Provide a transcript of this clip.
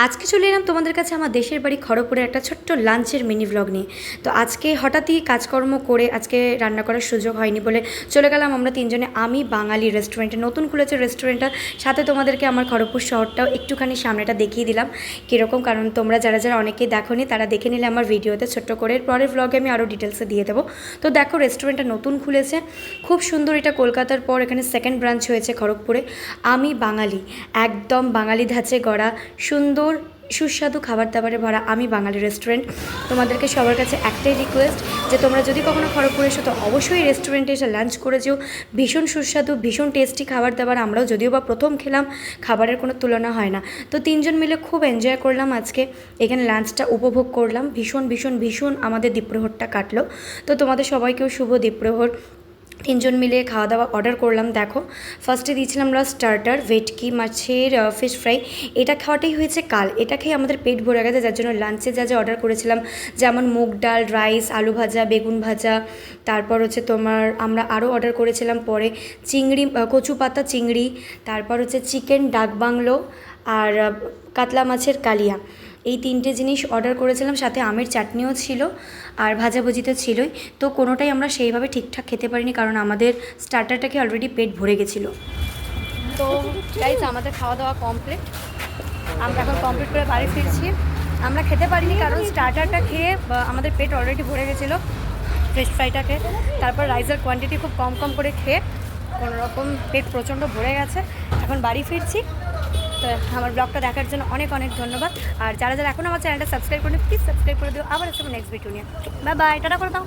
আজকে চলে এলাম তোমাদের কাছে আমার দেশের বাড়ি খড়গপুরের একটা ছোট্ট লাঞ্চের মিনি ভ্লগ নিয়ে। তো আজকে হঠাৎই কাজকর্ম করে আজকে রান্না করার সুযোগ হয়নি বলে চলে গেলাম আমরা তিনজনে আমি বাঙালি রেস্টুরেন্টে। নতুন খুলেছে রেস্টুরেন্টটা, সাথে তোমাদেরকে আমার খড়গপুর শহরটাও একটুখানি সামনেটা দেখিয়ে দিলাম কীরকম, কারণ তোমরা যারা যারা অনেকেই দেখোনি তারা দেখে নিলে আমার ভিডিওতে ছোট্ট করে। পরের ভ্লগে আমি আরও ডিটেলসে দিয়ে দেবো। তো দেখো রেস্টুরেন্টটা নতুন খুলেছে, খুব সুন্দর। এটা কলকাতার পর এখানে সেকেন্ড ব্রাঞ্চ হয়েছে খড়গপুরে। আমি বাঙালি, একদম বাঙালি ধাঁচে গড়া সুন্দর সুস্বাদু খাবার দাবারে ভরা আমি বাঙালি রেস্টুরেন্ট। তোমাদেরকে সবার কাছে একটাই রিকোয়েস্ট যে তোমরা যদি কখনো খড়গপুরে এসো তো অবশ্যই রেস্টুরেন্টে এসে লাঞ্চ করে যেও। ভীষণ সুস্বাদু, ভীষণ টেস্টি খাবার দাবার। আমরাও যদিও বা প্রথম খেলাম, খাবারের কোনো তুলনা হয় না। তো তিনজন মিলে খুব এনজয় করলাম আজকে এখানে, লাঞ্চটা উপভোগ করলাম। ভীষণ ভীষণ ভীষণ আমাদের দ্বীপ্রহরটা কাটলো। তো তোমাদের সবাইকেও শুভ দ্বীপ্রহর। তিনজন মিলে খাওয়া দাওয়া অর্ডার করলাম। দেখো ফার্স্টে দিয়েছিলাম আমরা স্টার্টার, ভেটকি মাছের ফিশ ফ্রাই। এটা খাওয়াটাই হয়েছে কাল, এটা খেয়ে আমাদের পেট ভরে গেছে, যার জন্য লাঞ্চে যা যা অর্ডার করেছিলাম যেমন মুগ ডাল, রাইস, আলু ভাজা, বেগুন ভাজা, তারপর হচ্ছে তোমার আমরা আরও অর্ডার করেছিলাম পরে চিংড়ি, কচু পাতা চিংড়ি, তারপর হচ্ছে চিকেন ডাক বাংলো আর কাতলা মাছের কালিয়া। এই তিনটে জিনিস অর্ডার করেছিলাম, সাথে আমের চাটনিও ছিল আর ভাজাভুজি তো ছিলই। তো কোনোটাই আমরা সেইভাবে ঠিকঠাক খেতে পারিনি, কারণ আমাদের স্টার্টারটাকে অলরেডি পেট ভরে গেছিলো। তো গাইস আমাদের খাওয়া দাওয়া কমপ্লিট, আমরা এখন কমপ্লিট করে বাড়ি ফিরছি। আমরা খেতে পারিনি কারণ স্টার্টারটা খেয়ে আমাদের পেট অলরেডি ভরে গেছিলো ফিশ ফ্রাইটাকে। তারপর রাইসের কোয়ান্টিটি খুব কম কম করে খেয়ে কোনোরকম পেট প্রচণ্ড ভরে গেছে। এখন বাড়ি ফিরছি। তো আমার ব্লগটা দেখার জন্য অনেক অনেক ধন্যবাদ। আর যারা যারা এখন আমার চ্যানেলটা সাবস্ক্রাইব করেন প্লিজ সাবস্ক্রাইব করে দিও। আবার আসবো নেক্সট ভিডিও নিয়ে। বাই বাই, টাটা করে দাও।